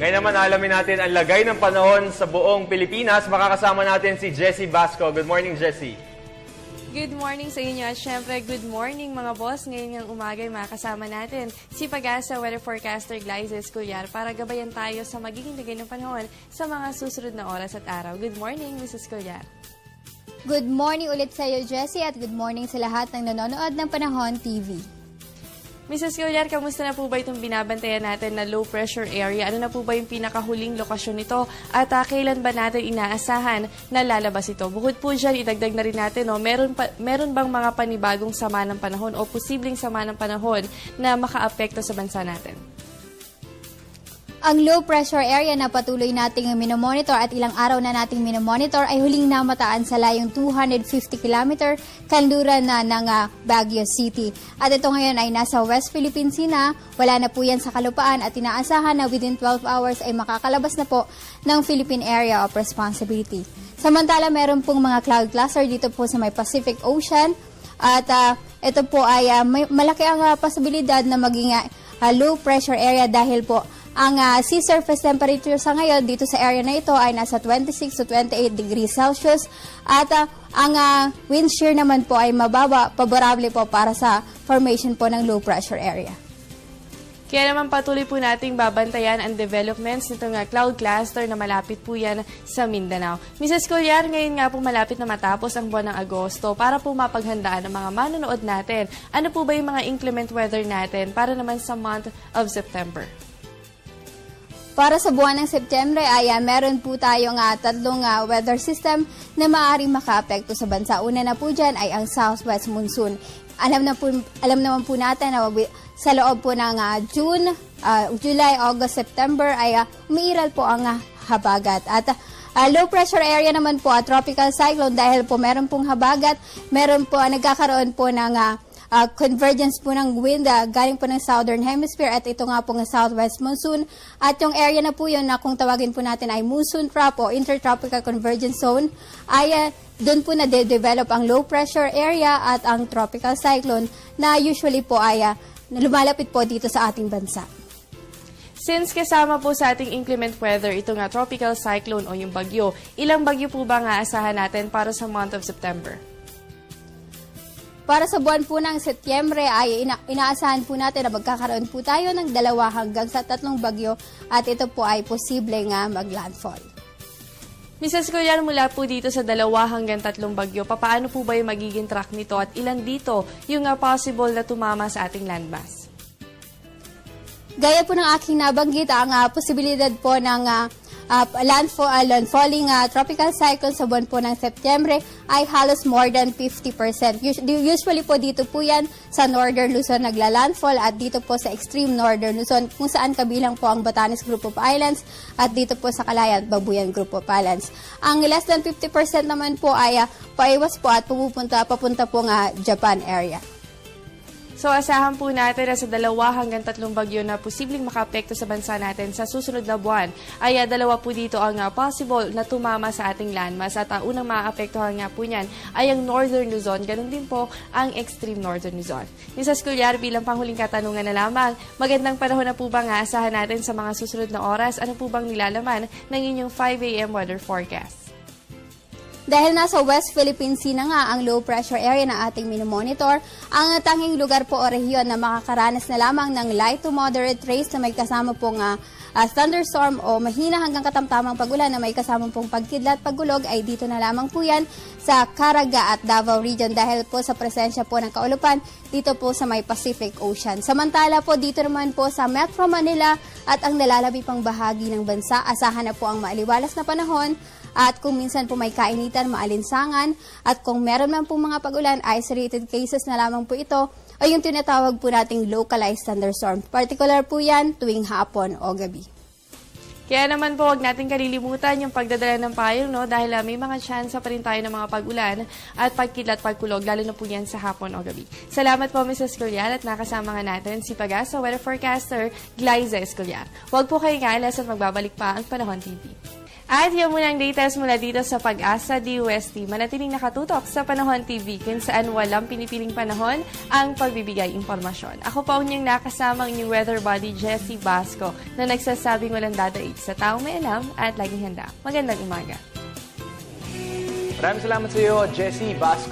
Ngayon naman alamin natin ang lagay ng panahon sa buong Pilipinas. Makakasama natin si Jessie Basco. Good morning, Jessie. Good morning sa inyo at syempre good morning mga boss. Ngayon ng umaga ay makasama natin si Pag-asa Weather Forecaster Glyza Escolar para gabayan tayo sa magiging lagay ng panahon sa mga susunod na oras at araw. Good morning, Mrs. Escolar. Good morning ulit sa iyo, Jessie, at good morning sa lahat ng nanonood ng Panahon TV. Mrs. Escolar, kamusta na po ba itong binabantayan natin na low pressure area? Ano na po ba yung pinakahuling lokasyon nito? At kailan ba natin inaasahan na lalabas ito? Bukod po dyan, idagdag na rin natin, meron bang mga panibagong sama ng panahon o posibleng sama ng panahon na makaapekto sa bansa natin? Ang low pressure area na patuloy nating minomonitor at ilang araw na nating minomonitor ay huling namataan sa layong 250 km kanluran na ng Baguio City. At ito ngayon ay nasa West Philippine Sea na, wala na po yan sa kalupaan at inaasahan na within 12 hours ay makakalabas na po ng Philippine Area of Responsibility. Samantala, meron pong mga cloud cluster dito po sa may Pacific Ocean at ito po ay malaki ang posibilidad na maging low pressure area dahil po ang sea surface temperature sa ngayon dito sa area na ito ay nasa 26 to 28 degrees Celsius at ang wind shear naman po ay mababa, favorable po para sa formation po ng low pressure area. Kaya naman patuloy po nating babantayan ang developments nitong cloud cluster na malapit po yan sa Mindanao. Mrs. Escolar, ngayon nga po malapit na matapos ang buwan ng Agosto para po mapaghandaan ang mga manonood natin. Ano po ba yung mga inclement weather natin para naman sa month of September? Para sa buwan ng Setyembre ay meron po tayong tatlong weather system na maaaring makaapekto sa bansa. Una na po dyan ay ang southwest monsoon. Alam naman po natin na sa loob po ng June, July, August, September ay umiiral po ang habagat. At low pressure area naman po, tropical cyclone dahil po meron pong habagat, meron po nagkakaroon po ng convergence po ng wind galing po ng southern hemisphere at ito nga po ng southwest monsoon. At yung area na po yun na kung tawagin po natin ay monsoon trap o intertropical convergence zone ay doon po na-develop ang low pressure area at ang tropical cyclone na usually po ay lumalapit po dito sa ating bansa. Since kasama po sa ating inclement weather ito nga tropical cyclone o yung bagyo, ilang bagyo po ba nga asahan natin para sa month of September? Para sa buwan po ng Setyembre ay inaasahan po natin na magkakaroon po tayo ng 2 hanggang sa 3 bagyo at ito po ay posible nga mag-landfall. Mrs. Escolar, mula po dito sa 2 hanggang 3 bagyo, paano po ba yung magiging track nito at ilan dito yung possible na tumama sa ating landmass? Gaya po ng aking nabanggit, ang posibilidad po ng landfalling tropical cyclone sa buwan po ng Setyembre ay halos more than 50%. Usually po dito po yan sa Northern Luzon nagla-landfall at dito po sa extreme Northern Luzon kung saan kabilang po ang Batanes Group of Islands at dito po sa Calayan at Babuyan Group of Islands. Ang less than 50% naman po ay paiwas po at papunta po nga Japan area. So asahan po natin na sa 2 hanggang 3 bagyo na posibleng makaapekto sa bansa natin sa susunod na buwan ay 2 po dito ang possible na tumama sa ating landmass at unang maaapektuhan nga po niyan ay ang Northern Luzon, ganun din po ang extreme Northern Luzon. Mrs. Escolar, bilang panghuling katanungan na lamang, magandang panahon na po ba nga asahan natin sa mga susunod na oras? Ano po bang nilalaman ng inyong 5 a.m. weather forecast? Dahil nasa West Philippine Sea na nga ang low pressure area na ating minomonitor, ang tanging lugar po o rehiyon na makakaranas na lamang ng light to moderate rains na may kasama pong thunderstorm o mahina hanggang katamtamang pagulan na may kasama pong pagkidlat at pagulog ay dito na lamang po yan sa Caraga at Davao Region dahil po sa presensya po ng kaulupan dito po sa may Pacific Ocean. Samantala po dito naman po sa Metro Manila at ang nalalabi pang bahagi ng bansa, asahan na po ang maaliwalas na panahon. At kung minsan po may kainitan, maalinsangan, at kung meron man po mga pagulan, isolated cases na lamang po ito, o yung tinatawag po nating localized thunderstorm. Particular po yan tuwing hapon o gabi. Kaya naman po, huwag natin kalilimutan yung pagdadala ng payong, no? Dahil may mga chance pa rin tayo ng mga pagulan at pagkidlat, pagkulog, lalo na po yan sa hapon o gabi. Salamat po, Mrs. Escolar, at nakasama nga natin si Pag-asa Weather Forecaster Glyza Escolar. Huwag po kayong alas at magbabalik pa ang Panahon TV. At yan muna ang latest mula dito sa Pag-asa DOST. Manatiling nakatutok sa Panahon TV kung saan walang pinipiling panahon ang pagbibigay impormasyon. Ako pa unyong nakasamang inyong weather body, Jessie Basco, na nagsasabing walang dadaig sa taong may alam at laging handa. Magandang umaga. Maraming salamat sa iyo, Jessie Basco.